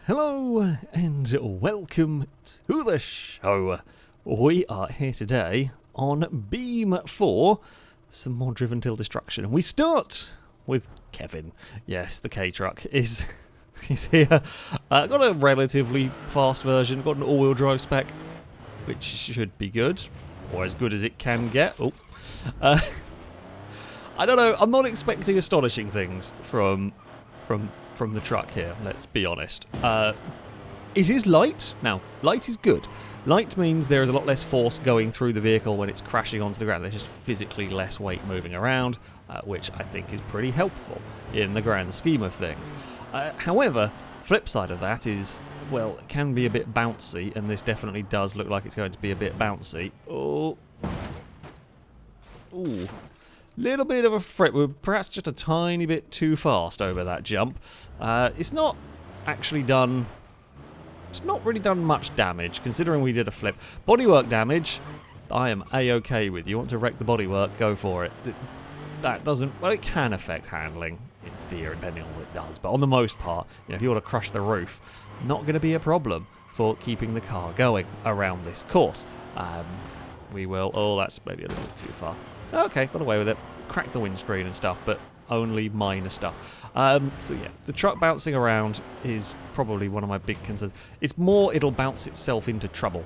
Hello and welcome to the show. We are here today on Beam 4, some more Driven Till Destruction. And we start with Kevin. Yes, the K truck is here. Got a relatively fast version, got an all-wheel drive spec, which should be good, or as good as it can get. Oh, I don't know, I'm not expecting astonishing things from the truck here, let's be honest. It is light. Now, light is good. Light means there is a lot less force going through the vehicle when it's crashing onto the ground. There's just physically less weight moving around, which I think is pretty helpful in the grand scheme of things. However, flip side of that is, well, it can be a bit bouncy, and this definitely does look like it's going to be a bit bouncy. Oh. Ooh. Little bit of a fret. We're perhaps just a tiny bit too fast over that jump. It's not actually done... It's not really done much damage, considering we did a flip. Bodywork damage, I am A-okay with. You want to wreck the bodywork, go for it. That doesn't... Well, it can affect handling, in theory, depending on what it does. But on the most part, you know, if you want to crush the roof, not going to be a problem for keeping the car going around this course. We will... Oh, that's maybe a little bit too far. Okay, got away with it. Cracked the windscreen and stuff, but only minor stuff. So yeah, the truck bouncing around is probably one of my big concerns. It's more it'll bounce itself into trouble.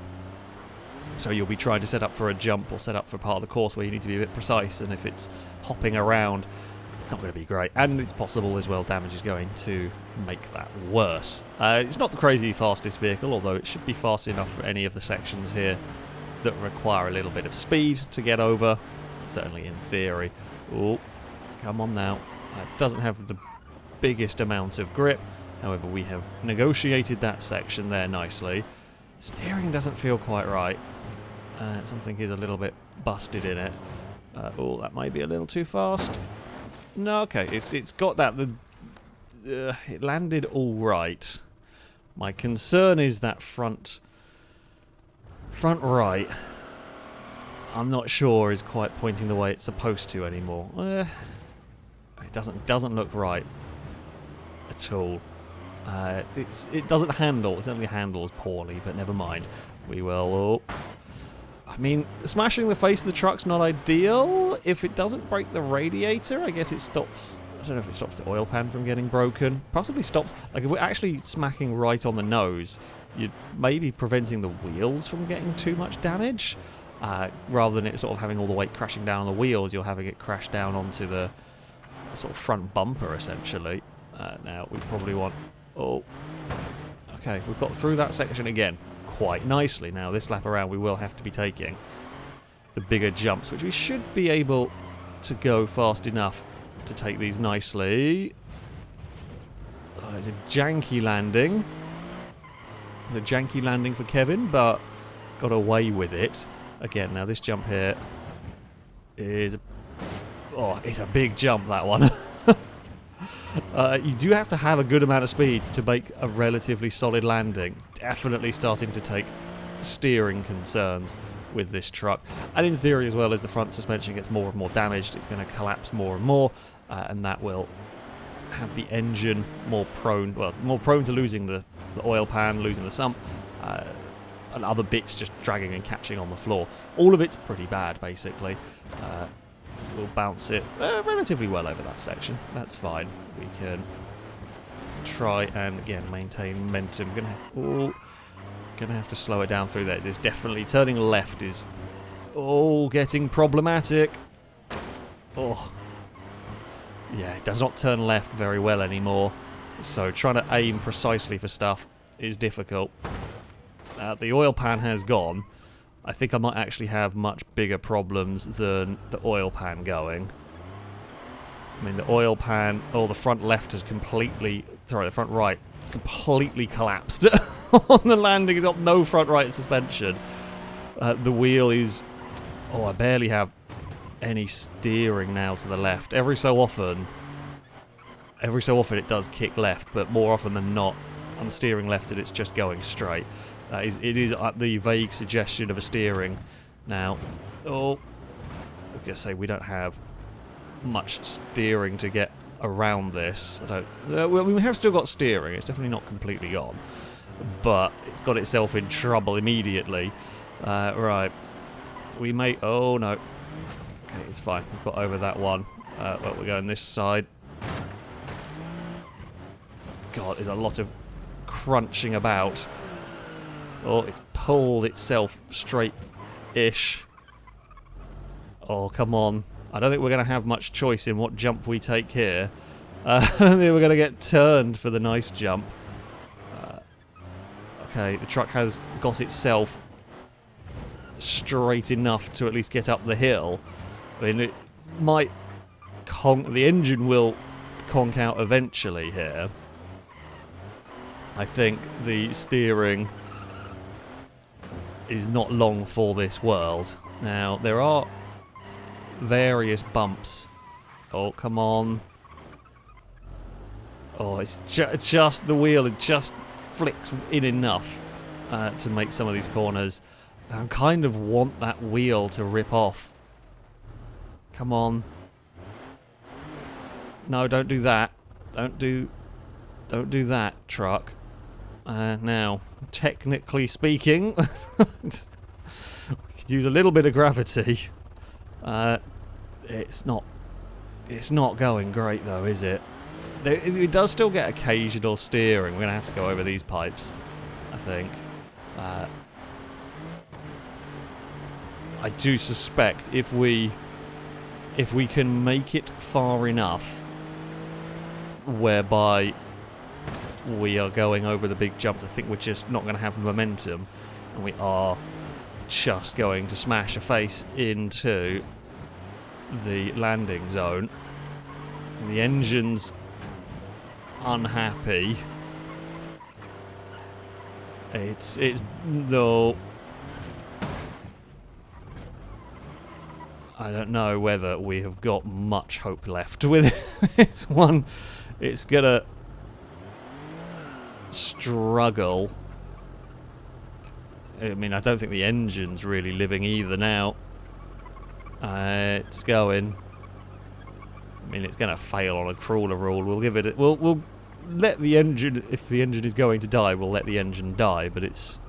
So you'll be trying to set up for a jump or set up for part of the course where you need to be a bit precise, and if it's hopping around, it's not going to be great. And it's possible as well damage is going to make that worse. It's not the crazy fastest vehicle, although it should be fast enough for any of the sections here that require a little bit of speed to get over. Certainly in theory. Oh, come on now. It doesn't have the biggest amount of grip. However, we have negotiated that section there nicely. Steering doesn't feel quite right. Something is a little bit busted in it. Oh, that might be a little too fast. No, okay. It's got that. It landed all right. My concern is that front right. I'm not sure is quite pointing the way it's supposed to anymore. It doesn't look right at all. It doesn't handle. It certainly handles poorly, but never mind. We will. Oh. I mean, smashing the face of the truck's not ideal. If it doesn't break the radiator, I guess it stops. I don't know if it stops the oil pan from getting broken. Possibly stops. Like if we're actually smacking right on the nose, you're maybe preventing the wheels from getting too much damage. Rather than it sort of having all the weight crashing down on the wheels, you're having it crash down onto the sort of front bumper, essentially. Now, we probably want... Oh. Okay, we've got through that section again quite nicely. Now, this lap around, we will have to be taking the bigger jumps, which we should be able to go fast enough to take these nicely. Oh, it's a janky landing. It's a janky landing for Kevin, but got away with it. Again, now this jump here is... Oh, it's a big jump, that one. You do have to have a good amount of speed to make a relatively solid landing. Definitely starting to take steering concerns with this truck. And in theory, as well, as the front suspension gets more and more damaged, it's going to collapse more and more, and that will have the engine more prone to losing the oil pan, losing the sump, and other bits just dragging and catching on the floor. All of it's pretty bad, basically. We'll bounce it relatively well over that section. That's fine. We can try and, again, maintain momentum. Gonna have to slow it down through there. There's definitely... Turning left is... Oh, getting problematic. Oh. Yeah, it does not turn left very well anymore. So trying to aim precisely for stuff is difficult. The oil pan has gone. I think I might actually have much bigger problems than the oil pan going. I mean, the oil pan... Oh, the front left has completely... Sorry, the front right has completely collapsed on the landing. It's got no front right suspension. The wheel is... Oh, I barely have any steering now to the left. Every so often it does kick left, but more often than not, I'm steering left and it's just going straight. It is the vague suggestion of a steering. Now, oh, I was going to say we don't have much steering to get around this. Well, we have still got steering. It's definitely not completely gone. But it's got itself in trouble immediately. Right. We may... Oh, no. Okay, it's fine. We've got over that one. Well, we're going this side. God, there's a lot of crunching about. Oh, it's pulled itself straight-ish. Oh, come on. I don't think we're going to have much choice in what jump we take here. I don't think we're going to get turned for the nice jump. Okay, the truck has got itself straight enough to at least get up the hill. I mean, it might conk... The engine will conk out eventually here. I think the steering is not long for this world. Now, there are various bumps. Oh, come on. Oh, it's just the wheel. It just flicks in enough to make some of these corners. I kind of want that wheel to rip off. Come on. No, don't do that. Don't do that, truck. Now, technically speaking, we could use a little bit of gravity. It's not going great though, is it? It does still get occasional steering. We're gonna have to go over these pipes, I think. I do suspect if we can make it far enough whereby we are going over the big jumps, I think we're just not going to have momentum, and we are just going to smash a face into the landing zone. And the engine's unhappy. It's no. I don't know whether we have got much hope left with this one. It's gonna struggle. I mean, I don't think the engine's really living either now. It's going. I mean, it's gonna fail on a crawler rule. We'll give it. We'll let the engine. If the engine is going to die, we'll let the engine die. But it's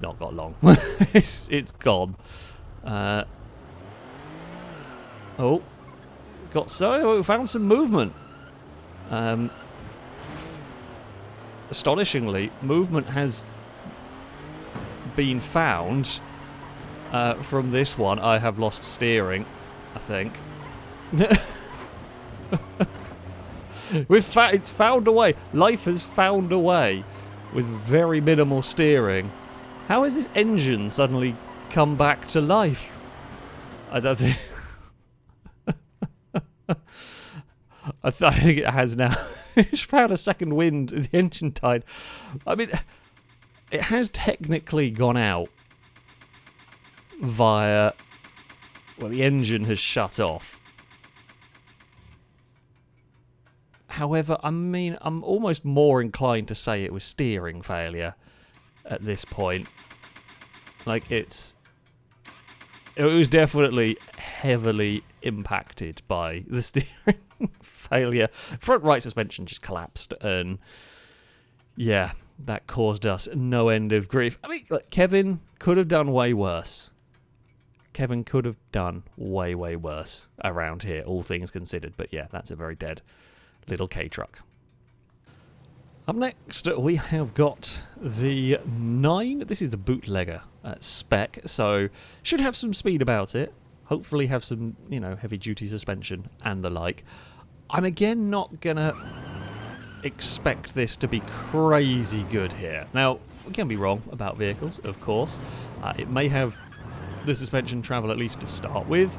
not got long. it's gone. Oh, it's got we found some movement. Astonishingly, movement has been found from this one. I have lost steering, I think. It's found a way. Life has found a way with very minimal steering. How has this engine suddenly come back to life? I don't think... I think it has now. It's found a second wind. The engine died. I mean, it has technically gone out via... Well, the engine has shut off. However, I mean, I'm almost more inclined to say it was steering failure at this point. Like, it was definitely heavily impacted by the steering failure. Front right suspension just collapsed, and yeah, that caused us no end of grief. I mean, look, Kevin could have done way worse. Kevin could have done way, way worse around here, all things considered. But yeah, that's a very dead little K truck. Up next, we have got the 9. This is the Bootlegger spec, so should have some speed about it. Hopefully have some, you know, heavy-duty suspension and the like. I'm again not gonna expect this to be crazy good here. Now, we can be wrong about vehicles, of course. It may have the suspension travel at least to start with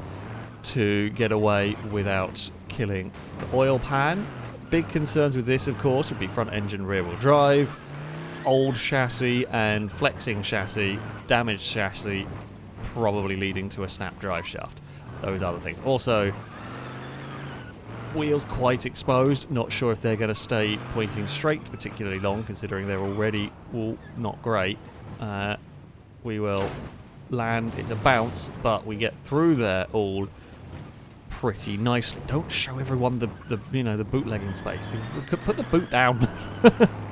to get away without killing the oil pan. Big concerns with this, of course, would be front engine rear-wheel drive, old chassis and flexing chassis, damaged chassis, probably leading to a snap drive shaft. Those other things. Also, wheels quite exposed. Not sure if they're going to stay pointing straight particularly long, considering they're already not great. We will land. It's a bounce, but we get through there all pretty nicely. Don't show everyone the you know, the bootlegging space. You could put the boot down.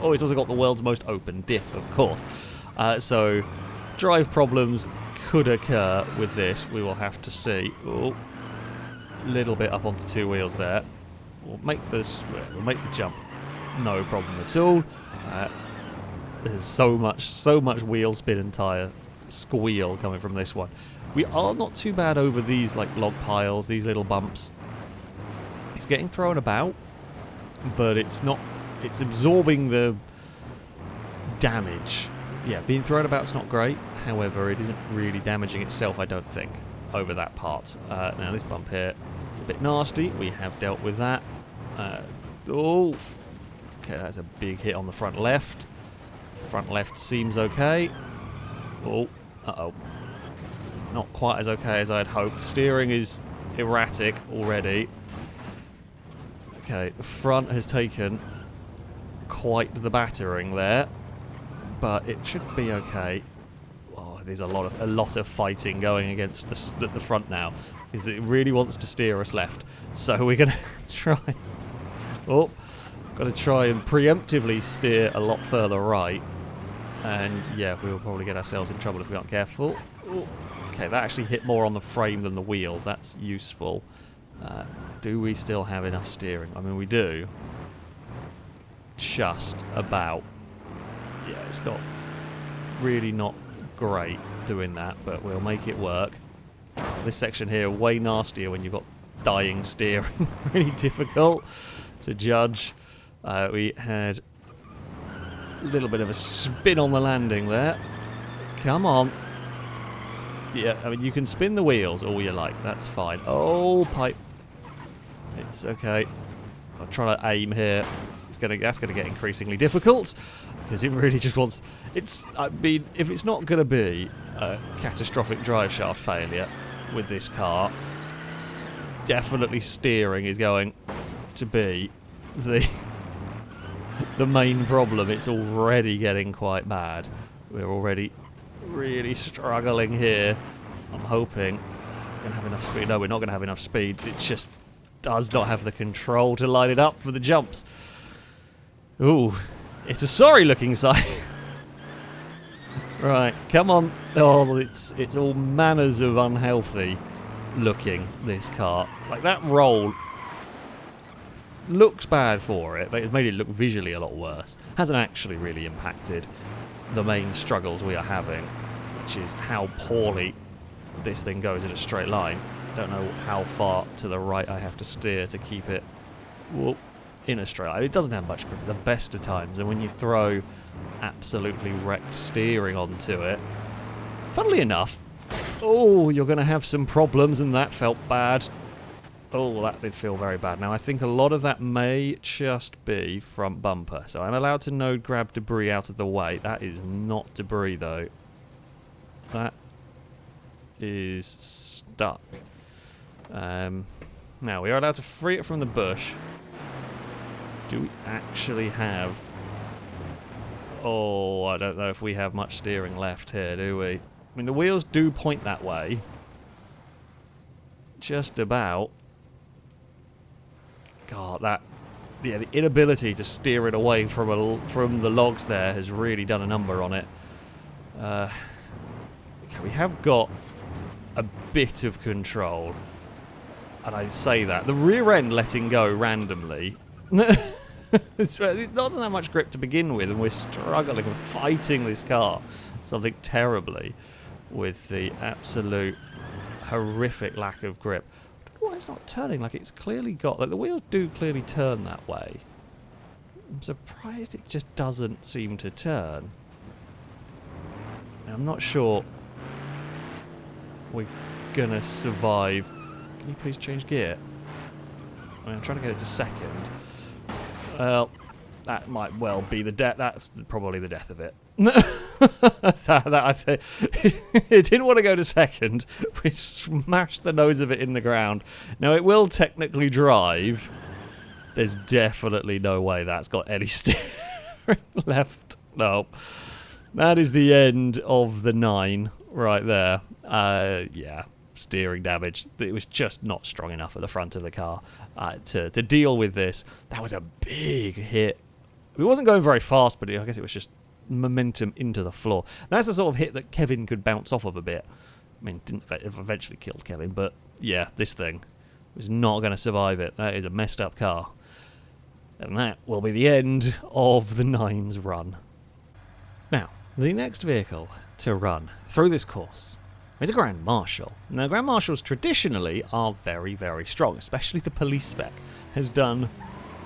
Oh, it's also got the world's most open diff, of course. So drive problems could occur with this. We will have to see. Oh, little bit up onto 2 wheels there. We'll make this. We'll make the jump. No problem at all. There's so much wheel spin and tyre squeal coming from this one. We are not too bad over these like log piles, these little bumps. It's getting thrown about, but it's not. It's absorbing the damage. Yeah, being thrown about's not great. However, it isn't really damaging itself, I don't think, over that part. Now this bump here, a bit nasty. We have dealt with that. Oh, okay, that's a big hit on the front left. Front left seems okay. Oh, uh-oh. Not quite as okay as I'd hoped. Steering is erratic already. Okay, the front has taken quite the battering there, but it should be okay. Oh, there's a lot of fighting going against the front now. Is that it really wants to steer us left, so we're gonna try. Oh, got to try and preemptively steer a lot further right, and yeah, we will probably get ourselves in trouble if we aren't careful. Oh, okay, that actually hit more on the frame than the wheels. That's useful. Do we still have enough steering? I mean, we do. Just about. Yeah, it's not really not great doing that, but we'll make it work. This section here, way nastier when you've got dying steering. Really difficult to judge. We had a little bit of a spin on the landing there. Come on. Yeah, I mean, you can spin the wheels all you like. That's fine. Oh, pipe. It's okay. I'm trying to aim here. That's gonna get increasingly difficult because it really just wants. I mean, if it's not gonna be a catastrophic drive shaft failure with this car, definitely steering is going to be the main problem. It's already getting quite bad. We're already really struggling here. I'm hoping we're gonna have enough speed. No, we're not gonna have enough speed. It just does not have the control to line it up for the jumps. Ooh, it's a sorry looking sight. Right, come on. Oh, it's all manners of unhealthy looking, this car. Like, that roll looks bad for it, but it's made it look visually a lot worse. Hasn't actually really impacted the main struggles we are having, which is how poorly this thing goes in a straight line. Don't know how far to the right I have to steer to keep it in a straight line. It doesn't have much grip at the best of times, and when you throw absolutely wrecked steering onto it, funnily enough, oh, you're going to have some problems, and that felt bad. Oh, that did feel very bad. Now, I think a lot of that may just be front bumper. So I'm allowed to node grab debris out of the way. That is not debris, though. That is stuck. Now, we are allowed to free it from the bush. Do we actually have... Oh, I don't know if we have much steering left here, do we? I mean, the wheels do point that way. Just about. God, yeah, the inability to steer it away from the logs there has really done a number on it. Okay, we have got a bit of control, and I say that the rear end letting go randomly. It doesn't have much grip to begin with, and we're struggling and fighting this car something terribly with the absolute horrific lack of grip. Why it's not turning? Like, it's clearly got... Like, the wheels do clearly turn that way. I'm surprised it just doesn't seem to turn. I'm not sure we're gonna survive. Can you please change gear? I mean, I'm trying to get it to second. Well, that might well be the death. That's probably the death of it. I think it didn't want to go to second. We smashed the nose of it in the ground. Now, it will technically drive. There's definitely no way that's got any steering left. No. That is the end of the 9 right there. Yeah. steering damage. It was just not strong enough at the front of the car to deal with this. That was a big hit. It wasn't going very fast, but I guess it was just momentum into the floor. That's the sort of hit that Kevin could bounce off of a bit. I mean, didn't eventually killed Kevin, but yeah, this thing was not going to survive it. That is a messed up car. And that will be the end of the Nines run. Now, the next vehicle to run through this course is a Grand Marshal. Now, Grand Marshals traditionally are very, very strong, especially the police spec has done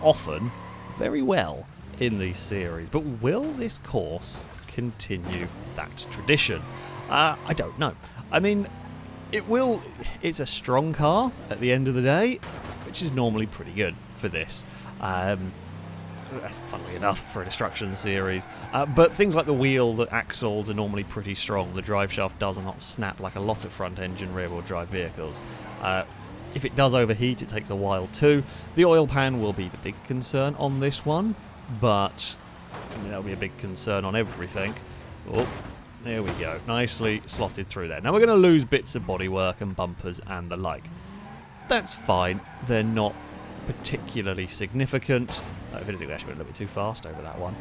often very well in these series. But will this course continue that tradition? I don't know. I mean, it will. It's a strong car at the end of the day, which is normally pretty good for this. Funnily enough, for a destruction series. But things like the wheel, the axles are normally pretty strong. The drive shaft does not snap like a lot of front-engine rear-wheel drive vehicles. If it does overheat, it takes a while too. The oil pan will be the big concern on this one, but I mean, that'll be a big concern on everything. Oh, there we go. Nicely slotted through there. Now we're going to lose bits of bodywork and bumpers and the like. That's fine. They're not particularly significant. If anything, we actually went a little bit too fast over that one.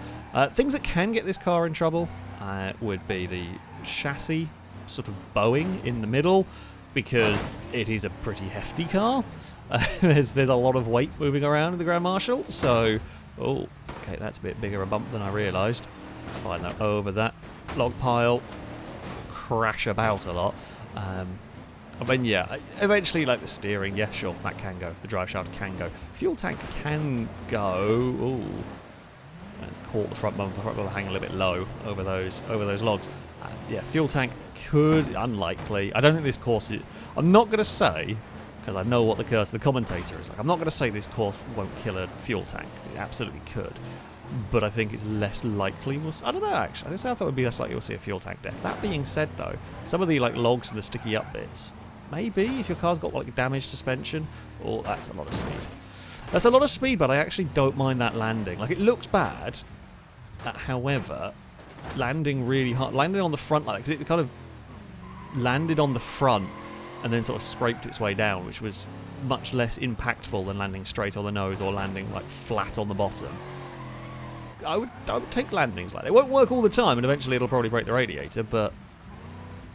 Things that can get this car in trouble would be the chassis sort of bowing in the middle, because it is a pretty hefty car. There's a lot of weight moving around in the Grand Marshal, so... Oh, okay, that's a bit bigger a bump than I realised. Let's find that over that log pile. Crash about a lot. I mean, yeah, eventually, like the steering, yeah, sure, that can go. The drive shaft can go. Fuel tank can go. Ooh, that's caught the front bumper. The front bumper hanging a little bit low over those logs. Yeah, fuel tank could, unlikely. I don't think this course is... I'm not going to say, because I know what the curse of the commentator is like, I'm not going to say this course won't kill a fuel tank. It absolutely could. But I think it's less likely we'll... I don't know, actually. I thought it would be less likely we'll see a fuel tank death. That being said, though, some of the like logs and the sticky up bits, maybe if your car's got like damaged suspension, oh, that's a lot of speed. That's a lot of speed, but I actually don't mind that landing. Like, it looks bad, however... landing really hard, landing on the front like that, because it kind of landed on the front and then sort of scraped its way down, which was much less impactful than landing straight on the nose or landing like flat on the bottom. I would take landings like that. It won't work all the time, and eventually it'll probably break the radiator, but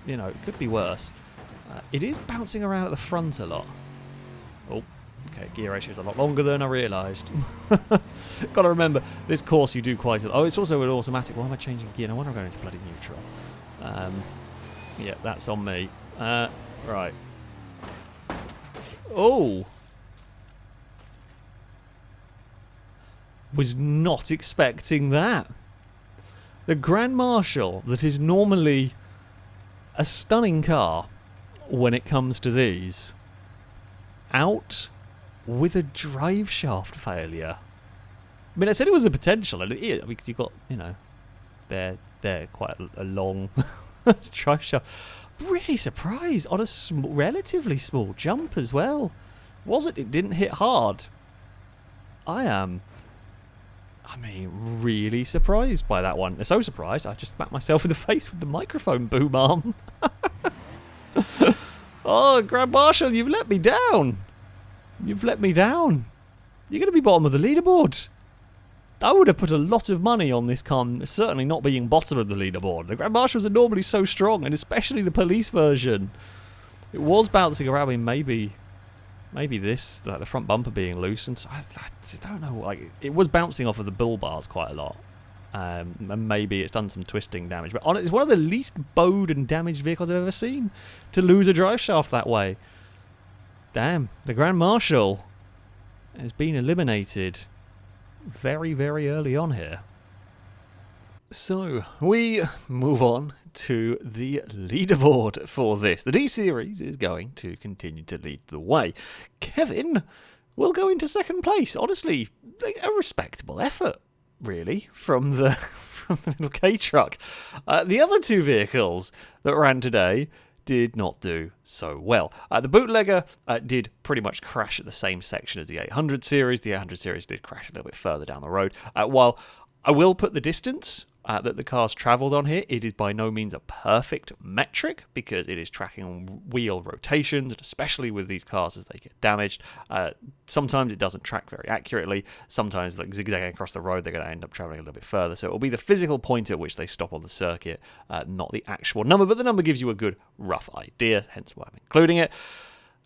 you know, it could be worse. It is bouncing around at the front a lot. Oh, okay, gear ratio is a lot longer than I realised. Got to remember, this course you do quite a lot. Oh, it's also an automatic. Why am I changing gear? No wonder I'm going into bloody neutral. Yeah, that's on me. Right. Oh! Was not expecting that. The Grand Marshal, that is normally a stunning car when it comes to these, out with a drive shaft failure. I mean, I said it was a potential, and it is, because you've got, you know, they're quite a long drive shaft. Really surprised on a relatively small jump as well. It didn't hit hard. I mean, really surprised by that one. So surprised, I just smacked myself in the face with the microphone boom arm. Oh, Grand Marshal, you've let me down. You've let me down. You're going to be bottom of the leaderboard. I would have put a lot of money on this car, certainly not being bottom of the leaderboard. The Grand Marshals are normally so strong, and especially the police version. It was bouncing around. I mean, maybe this, like the front bumper being loose, and so I don't know. Like, it was bouncing off of the bull bars quite a lot, and maybe it's done some twisting damage. But it's one of the least bowed and damaged vehicles I've ever seen to lose a drive shaft that way. Damn, the Grand Marshal has been eliminated very, very early on here. So, we move on to the leaderboard for this. The D-Series is going to continue to lead the way. Kevin will go into second place. Honestly, a respectable effort, really, from the little K truck. The other two vehicles that ran today did not do so well. The Bootlegger did pretty much crash at the same section as the 800 series. The 800 series did crash a little bit further down the road. While I will put the distance that the car's travelled on here. It is by no means a perfect metric because it is tracking on wheel rotations, and especially with these cars as they get damaged. Sometimes it doesn't track very accurately. Sometimes, like zigzagging across the road, they're going to end up travelling a little bit further. So it will be the physical point at which they stop on the circuit, not the actual number. But the number gives you a good rough idea, hence why I'm including it.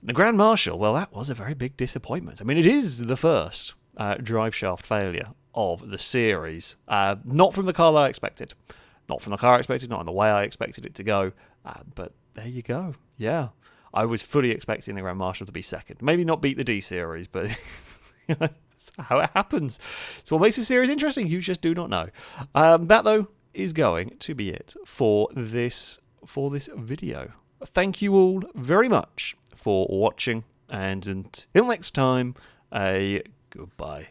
The Grand Marshal, well, that was a very big disappointment. I mean, it is the first drive shaft failure of the series. Not from the car that I expected. Not from the car I expected, not in the way I expected it to go. But there you go. Yeah. I was fully expecting the Grand Marshal to be second. Maybe not beat the D series, but that's how it happens. It's what makes the series interesting. You just do not know. That, though, is going to be it for this video. Thank you all very much for watching, and until next time, a goodbye.